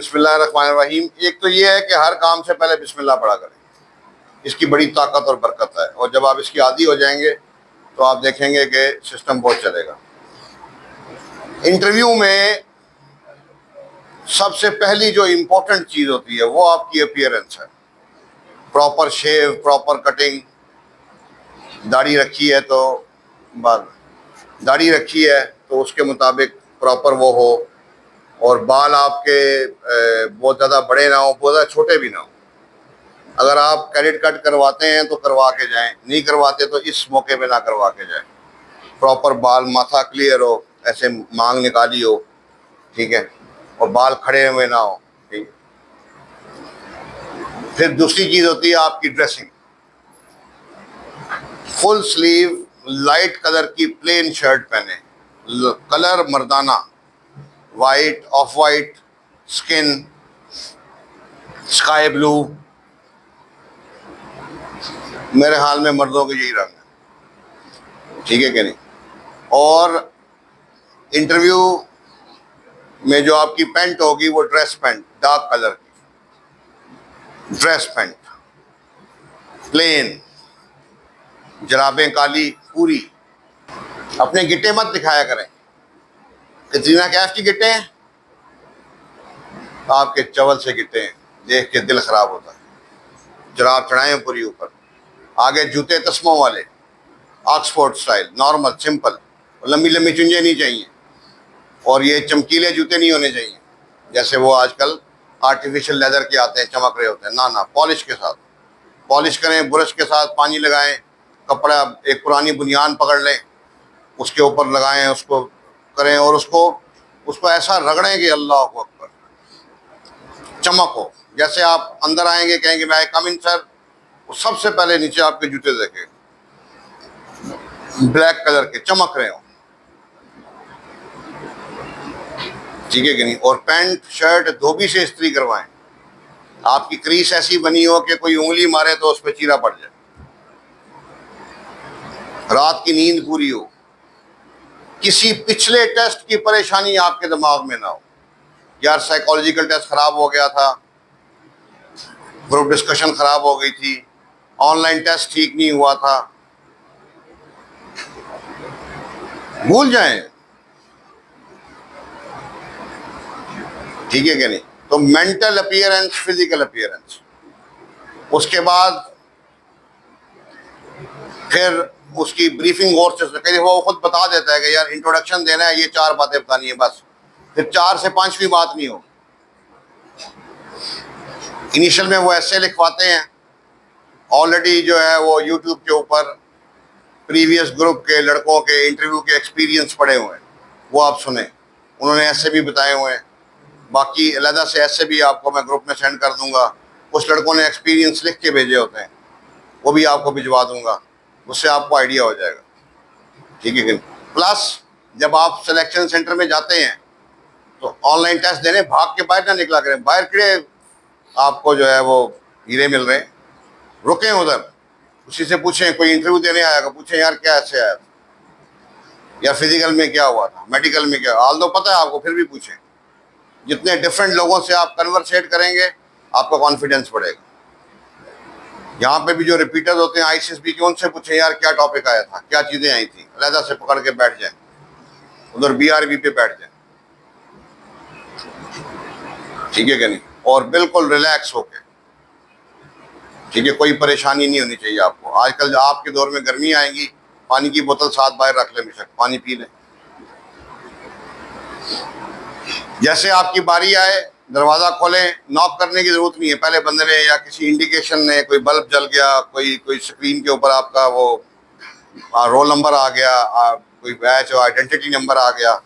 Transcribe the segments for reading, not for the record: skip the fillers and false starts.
बिस्मिल्लाहिर्रहमानिर्रहीम। एक तो ये है कि हर काम से पहले बिस्मिल्लाह पढ़ा करें, इसकी बड़ी ताकत और बरकत है। और जब आप इसकी आदी हो जाएंगे तो आप देखेंगे कि सिस्टम बहुत चलेगा। इंटरव्यू में सबसे पहली जो इम्पोर्टेंट चीज़ होती है वो आपकी अपीयरेंस है। प्रॉपर शेव, प्रॉपर कटिंग, दाढ़ी रखी है तो दाढ़ी रखी है तो उसके मुताबिक प्रॉपर वो हो, और बाल आपके बहुत ज़्यादा बड़े ना हो, बहुत ज़्यादा छोटे भी ना हो। अगर आप कैरेट कट करवाते हैं तो करवा के जाएं, नहीं करवाते तो इस मौके पे ना करवा के जाएं। प्रॉपर बाल, माथा क्लियर हो, ऐसे मांग निकाली हो, ठीक है, और बाल खड़े हुए ना हो, ठीक है। फिर दूसरी चीज़ होती है आपकी dressing. Full sleeve light colour की प्लेन शर्ट पहने, colour Mardana, white, of white, skin, sky blue, मेरे हाल में मर्दों के यही रंग है, ठीक है कि नहीं। और इंटरव्यू में जो आपकी पैंट होगी वो ड्रेस पैंट, डार्क कलर की ड्रेस पैंट, प्लेन, जराबें काली पूरी। अपने गिट्टे मत दिखाया करें। कतरीना कैफ की गिट्टे हैं, आपके चवल से गिट्टे हैं, देख के दिल खराब होता है। जराब चढ़ाएं पूरी ऊपर। आगे जूते तस्मों वाले, ऑक्सफोर्ड स्टाइल, नॉर्मल, सिंपल, लंबी लंबी चुंझे नहीं चाहिए, और ये चमकीले जूते नहीं होने चाहिए जैसे वो आजकल आर्टिफिशियल लेदर के आते हैं, चमक रहे होते हैं। ना ना, पॉलिश के साथ, पॉलिश करें, ब्रश के साथ पानी लगाएं, कपड़ा एक पुरानी बुनियान पकड़ लें, उसके ऊपर लगाएं, उसको करें, और उसको ऐसा रगड़ें कि अल्लाह अकबर, चमक हो। जैसे आप अंदर आएंगे कहेंगे मैं कम इन सर, सबसे पहले नीचे आपके जूते देखें ब्लैक कलर के, चमक रहे हो, ठीक है कि नहीं। और पैंट शर्ट धोबी से इस्त्री करवाएं। आपकी क्रीज ऐसी बनी हो कि कोई उंगली मारे तो उस पर चीरा पड़ जाए। रात की नींद पूरी हो, किसी पिछले टेस्ट की परेशानी आपके दिमाग में ना हो। यार साइकोलॉजिकल टेस्ट खराब हो गया था, ग्रुप डिस्कशन खराब हो गई थी, ऑनलाइन टेस्ट ठीक नहीं हुआ था, भूल जाएं, ठीक है कि नहीं। तो मेंटल अपीयरेंस, फिजिकल अपीयरेंस, उसके बाद फिर उसकी ब्रीफिंग और से वो खुद बता देता है कि यार इंट्रोडक्शन देना है, ये 4 बातें बतानी है बस। फिर 4 से 5वीं बात नहीं हो। इनिशियल में वो ऐसे लिखवाते हैं, ऑलरेडी जो है वो यूट्यूब के ऊपर प्रीवियस ग्रुप के लड़कों के इंटरव्यू के एक्सपीरियंस पड़े हुए हैं, वो आप सुने, उन्होंने ऐसे भी बताए हुए हैं। बाकी अलहदा से ऐसे भी आपको मैं ग्रुप में सेंड कर दूंगा, कुछ लड़कों ने एक्सपीरियंस लिख के भेजे होते हैं, वो भी आपको भिजवा दूंगा, उससे आपको आइडिया हो जाएगा, ठीक है कि नहीं। प्लस जब आप सिलेक्शन सेंटर में जाते हैं तो ऑनलाइन टेस्ट देने भाग के बाहर ना निकला करें। बाहर खड़े आपको जो है वो हीरे मिल रहे हैं, रुकें उधर, उसी से पूछें, कोई इंटरव्यू देने आएगा, पूछें यार क्या ऐसे आया था, या फिजिकल में क्या हुआ था, मेडिकल में क्या, आल दो पता है आपको, फिर भी पूछें। जितने डिफरेंट लोगों से आप कन्वर्सेट करेंगे आपका कॉन्फिडेंस बढ़ेगा। यहाँ पे भी जो रिपीटर्स होते हैं ICSB के, उनसे पूछें यार क्या टॉपिक आया था, क्या चीज़ें आई थी, अलहदा से पकड़ के बैठ जाए, उधर BRB पे बैठ जाए, ठीक है कि नहीं। और बिल्कुल रिलैक्स होके, ठीक है, कोई परेशानी नहीं होनी चाहिए आपको। आजकल आपके दौर में गर्मी आएगी, पानी की बोतल साथ बाहर रख लें, बेशक पानी पी लें। जैसे आपकी बारी आए दरवाज़ा खोलें, नॉक करने की ज़रूरत नहीं है। पहले बंदे ने या किसी इंडिकेशन ने, कोई बल्ब जल गया, कोई स्क्रीन के ऊपर आपका वो रोल नंबर आ गया, कोई बैच और आइडेंटिटी नंबर आ गया,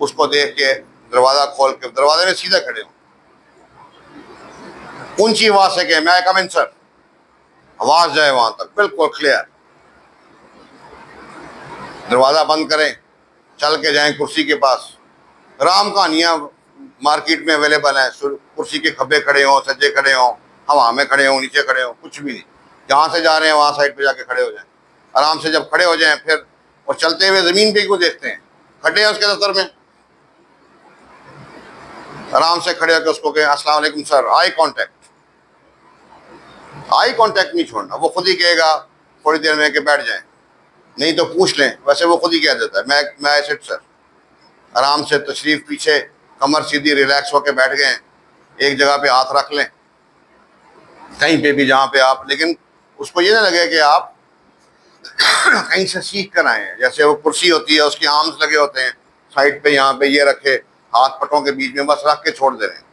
उसको देख के दरवाज़ा खोल के दरवाजे में सीधा खड़े हो, ऊंची आवाज़ से कहें मैं कम इन सर, आवाज़ जाए वहाँ तक बिल्कुल क्लियर। दरवाज़ा बंद करें, चल के जाएं कुर्सी के पास। राम कहानियाँ मार्केट में अवेलेबल हैं, कुर्सी के खब्बे खड़े हों, सज्जे खड़े हों, हवा में खड़े हों, नीचे खड़े हों, कुछ भी नहीं। जहाँ से जा रहे हैं वहाँ साइड पे जाके खड़े हो जाएं। आराम से जब खड़े हो जाएं फिर, और चलते हुए ज़मीन पे क्यों देखते हैं, खड्डे हैं उसके दफ्तर में, आराम से खड़े होकर उसको कहें अस्सलाम वालेकुम सर, आई कांटेक्ट नहीं छोड़ना। वो खुद ही कहेगा थोड़ी देर में कि बैठ जाएं, नहीं तो पूछ लें, वैसे वो खुद ही कह देता है मैं ऐसे सर। आराम से तशरीफ पीछे, कमर सीधी, रिलैक्स होकर बैठ गए, एक जगह पे हाथ रख लें कहीं पे भी जहाँ पे आप, लेकिन उसको ये ना लगे कि आप कहीं से सीख कर आए हैं। जैसे वो कुर्सी होती है, उसके आर्म्स लगे होते हैं साइड पे, यहाँ पे ये रखे, हाथ पटों के बीच में बस रख के छोड़ दे रहे हैं।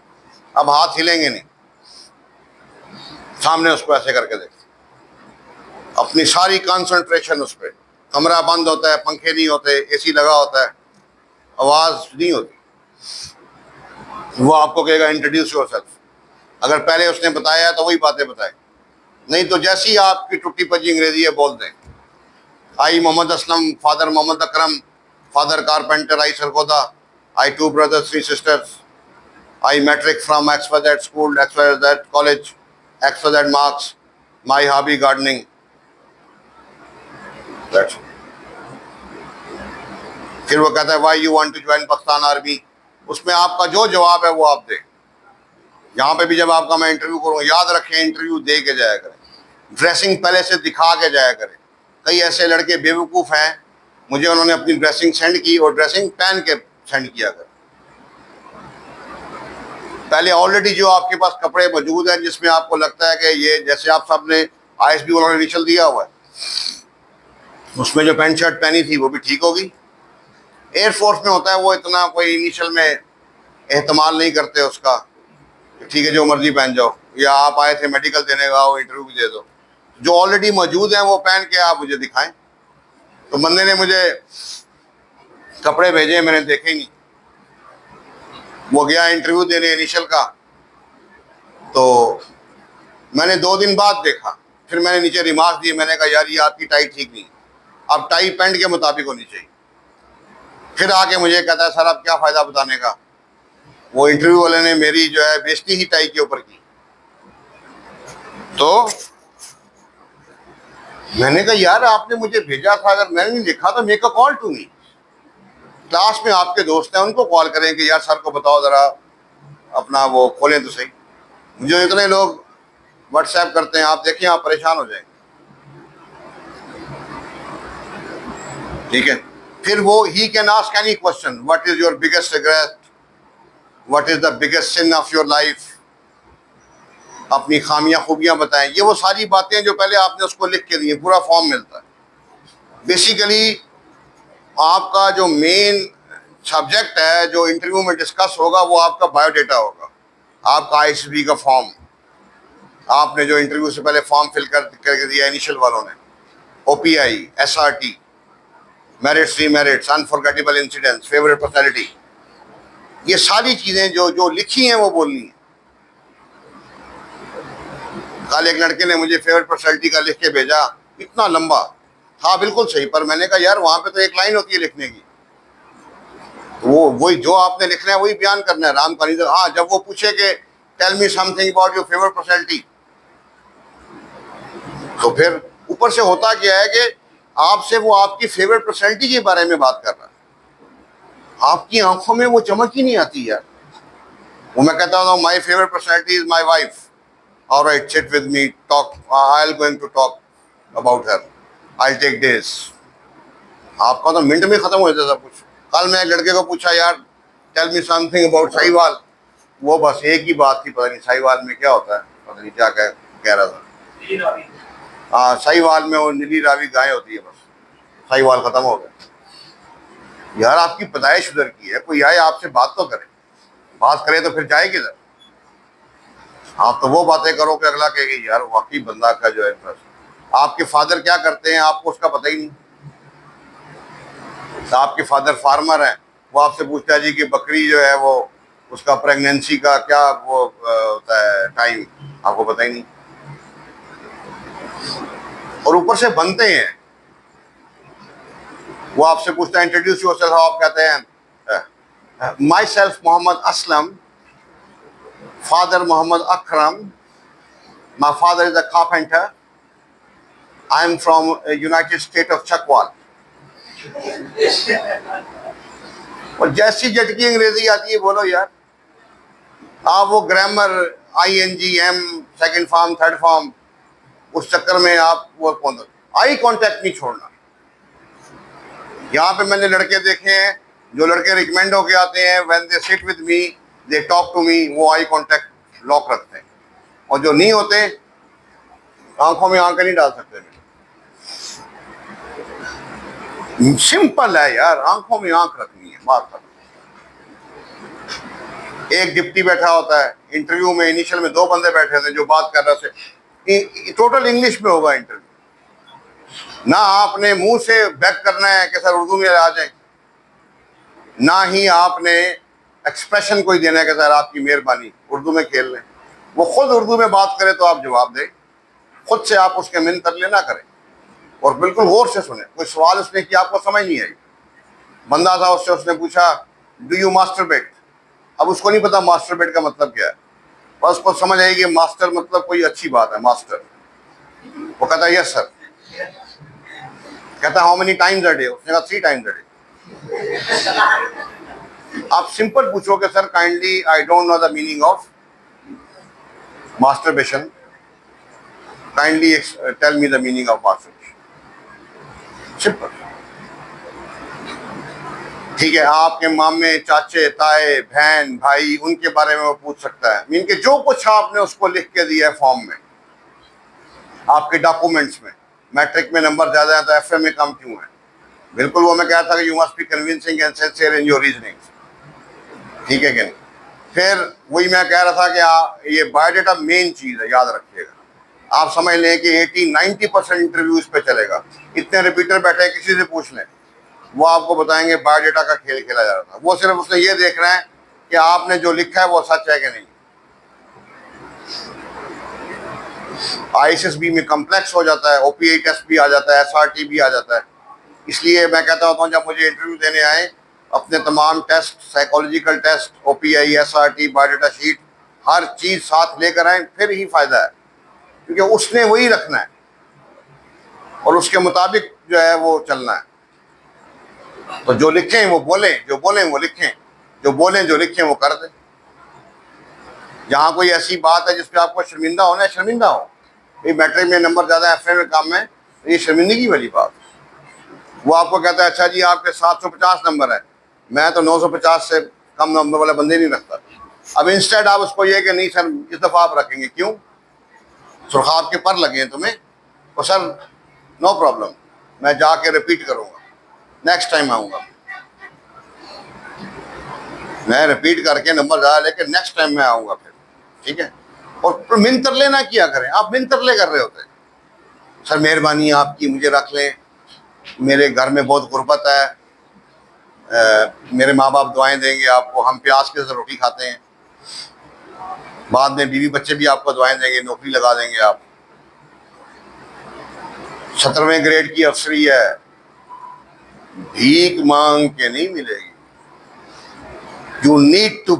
अब हाथ हिलेंगे नहीं, सामने उसको ऐसे करके देख, अपनी सारी कंसंट्रेशन उस पर। कमरा बंद होता है, पंखे नहीं होते, एसी लगा होता है, आवाज नहीं होती। वो आपको कहेगा इंट्रोड्यूस योरसेल्फ। अगर पहले उसने बताया तो वही बातें बताए, नहीं तो जैसी आपकी टुट्टी पची अंग्रेजी है बोल दें। आई Mohammad Aslam, father Mohammad Akram, father carpenter, I Sargodha, I 2 brothers 3 sisters, I metric from XYZ school, XYZ college, XYZ marks, my hobby gardening. That's it. फिर वो कहता है why you want to join Pakistan army. उसमें आपका जो जवाब है वो आप दें। यहाँ पे भी जब आपका मैं इंटरव्यू करूँगा, याद रखें इंटरव्यू दे के जाया करें, ड्रेसिंग पहले से दिखा के जाया करें। कई ऐसे लड़के बेवकूफ़ हैं, मुझे उन्होंने अपनी ड्रेसिंग सेंड की और ड्रेसिंग पहन के सेंड किया कर। पहले ऑलरेडी जो आपके पास कपड़े मौजूद हैं जिसमें आपको लगता है कि ये, जैसे आप सब ने ISB वालों ने इनिशियल दिया हुआ है, उसमें जो पैंट शर्ट पहनी थी वो भी ठीक होगी। एयरफोर्स में होता है वो इतना कोई इनिशियल में एहतमाल नहीं करते उसका, ठीक है जो मर्जी पहन जाओ, या आप आए थे मेडिकल देने का, वो इंटरव्यू भी दे दो। जो ऑलरेडी मौजूद हैं वो पहन के आप मुझे दिखाएं। तो बंदे ने मुझे कपड़े भेजे, मैंने देखे ही नहीं। वो गया इंटरव्यू देने इनिशियल का, तो मैंने 2 दिन बाद देखा, फिर मैंने नीचे रिमार्क दिए, मैंने कहा यार ये आपकी टाई ठीक नहीं, अब टाई पैंट के मुताबिक होनी चाहिए। फिर आके मुझे कहता है सर अब क्या फ़ायदा बताने का, वो इंटरव्यू वाले ने मेरी जो है बेइज्जती ही टाई के ऊपर की। तो मैंने कहा यार आपने मुझे भेजा था, अगर मैंने नहीं लिखा तो make a call to me. Class में आपके दोस्त हैं, उनको कॉल करें कि यार सर को बताओ ज़रा अपना वो खोलें तो सही। मुझे इतने लोग व्हाट्सएप करते हैं, आप देखिए आप परेशान हो जाएंगे। ठीक है, फिर वो he can ask any question, what is your biggest regret, what is the biggest sin of your life, अपनी खामियां खूबियां बताएं। ये वो सारी बातें जो पहले आपने उसको लिख के दी, पूरा फॉर्म मिलता है। बेसिकली आपका जो मेन सब्जेक्ट है जो इंटरव्यू में डिस्कस होगा वो आपका बायोडेटा होगा, आपका ISB का फॉर्म, आपने जो इंटरव्यू से पहले फॉर्म फिल करके दिया इनिशियल वालों ने, OPI, SRT, merits, demerits, unforgettable incidents, favourite personality, ये सारी चीज़ें जो जो लिखी हैं वो बोलनी है। कल एक लड़के ने मुझे फेवरेट पर्सनैलिटी का लिख के भेजा, इतना लंबा था, बिल्कुल सही, पर मैंने कहा यार वहाँ पे तो एक लाइन होती है लिखने की, वो वही जो आपने लिखना है वही बयान करना है, राम कहानी। हाँ, जब वो पूछे कि tell me something about your favourite personality, तो फिर ऊपर से होता क्या है कि आपसे वो आपकी फेवरेट पर्सनैलिटी के बारे में बात कर रहा है, आपकी आंखों में वो चमक ही नहीं आती यार। वो मैं कहता हूँ my favourite personality is my wife, alright sit with me, talk, I am going to talk about her, I take days. आपका तो मिनट में खत्म हो जाता सब कुछ। कल मैं एक लड़के को पूछा यार tell me something about Sahiwal, वो बस एक ही बात थी, पता नहीं साहिवाल में क्या होता है, पता नहीं क्या कह रहा था। हाँ, साहिवाल में वो नीली रावी गाय होती है, बस साहिवाल खत्म हो गया। यार आपकी पैदाइश उधर की है, कोई आए आपसे बात तो करे, बात करे तो फिर जाए किधर। आप तो वो बातें करो कि अगला कहेगी यार वाकई बंदा का जो है इंटरेस्ट। आपके फादर क्या करते हैं आपको उसका पता ही नहीं। तो आपके फादर फार्मर हैं, वो आपसे पूछता है जी कि बकरी जो है वो उसका प्रेगनेंसी का क्या वो होता है टाइम, आपको पता ही नहीं। और ऊपर से बनते हैं, वो आपसे पूछता है इंट्रोड्यूस योरसेल्फ, आप कहते हैं my self Mohammad Aslam, father Mohammad Akram, my father is a carpenter, I am from United State of Chakwal. और जैसी झटकी अंग्रेजी आती है बोलो यार, आप वो grammar ING, M, second form, third form, उस चक्कर में आप वो आई कांटेक्ट नहीं छोड़ना। यहाँ पे मैंने लड़के देखे हैं, जो लड़के रिकमेंड होके आते हैं, when they sit with me, they talk to me, वो आई कांटेक्ट लॉक रखते हैं, और जो नहीं होते आंखों में आंखें नहीं डाल सकते। सिंपल है यार, आंखों में आंख रखनी है, बात कर। एक डिप्टी बैठा होता है इंटरव्यू में, इनिशियल में 2 बंदे बैठे थे जो बात कर रहे थे, टोटल इंग्लिश में होगा इंटरव्यू। ना आपने मुंह से बैक करना है कि सर उर्दू में आ जाए, ना ही आपने एक्सप्रेशन कोई देना है कि सर आपकी मेहरबानी उर्दू में खेल लें। वो खुद उर्दू में बात करे तो आप जवाब दें, खुद से आप उसके मिन तरले ना करें, और बिल्कुल गौर से सुने। कोई सवाल उसने किया, आपको समझ नहीं आई, बंदा था उससे, उसने पूछा डू यू मास्टरबेट। अब उसको नहीं पता मास्टरबेट का मतलब क्या है, बस उसको समझ आई कि मास्टर मतलब कोई अच्छी बात है, मास्टर। वो कहता है यस सर। कहता how many times a day, उसने कहा 3 टाइम्स अ डे। आप सिंपल पूछोगे sir kindly I don't know the meaning of masturbation, kindly tell me the meaning of masturbation, simple. ठीक है, आपके मामे, चाचे, ताए, बहन, भाई, उनके बारे में वो पूछ सकता है, इनके जो कुछ आपने उसको लिख के दिया है फॉर्म में, आपके डॉक्यूमेंट्स में। मैट्रिक में नंबर ज्यादा है तो FM में कम क्यों है? बिल्कुल वो मैं कह था कि you must be convincing and sincere in your reasoning, ठीक है कि नहीं? फिर वही मैं कह रहा था कि ये बायोडाटा मेन चीज है, याद रखिएगा। आप समझ लें कि 80-90% इंटरव्यू इस पे चलेगा। इतने रिपीटर बैठे, किसी से पूछ लें, वो आपको बताएंगे बायोडाटा का खेल खेला जा रहा था। वो सिर्फ उसने ये देखना है कि आपने जो लिखा है वो सच है कि नहीं। ISSB में कम्प्लेक्स हो जाता है, OPI टेस्ट भी आ जाता है, SRT भी आ जाता है। इसलिए मैं कहता होता हूँ जब मुझे इंटरव्यू देने आए, अपने तमाम test, psychological test, OPI, SRT, biodata sheet, हर चीज साथ लेकर आए, फिर ही फायदा है, क्योंकि उसने वही रखना है और उसके मुताबिक जो है वो चलना है। तो जो लिखें वो बोलें, जो बोलें वो लिखें, जो बोलें जो लिखें वो कर दें। जहाँ कोई ऐसी बात है जिसपे आपको शर्मिंदा होना है, शर्मिंदा हो। ये मैट्रिक में नंबर ज्यादा, FM में कम है, तो ये शर्मिंदगी वाली बात। वो आपको कहता है अच्छा जी आपके 750 नंबर है, मैं तो 950 से कम नंबर वाला बंदे नहीं रखता। अब इंस्टेड आप उसको ये कि नहीं सर इस दफा आप रखेंगे, क्यों? सुरखाब के पर लगे हैं तुम्हें, तो सर नो प्रॉब्लम, मैं जाके रिपीट करूंगा, नेक्स्ट टाइम आऊंगा, मैं रिपीट करके नंबर ज्यादा लेके नेक्स्ट टाइम मैं आऊंगा फिर, ठीक है? और मिन तरले ना किया करें, आप मिन तरले कर रहे होते हैं, सर मेहरबानी आपकी मुझे रख लें, मेरे घर में बहुत गुर्बत है, मेरे माँ बाप दुआएं देंगे आपको, हम प्याज के साथ रोटी खाते हैं, बाद में बीवी बच्चे भी आपको दुआएं देंगे, नौकरी लगा देंगे आप, 17वें ग्रेड की अफसरी है, भीख मांग के नहीं मिलेगी। You need to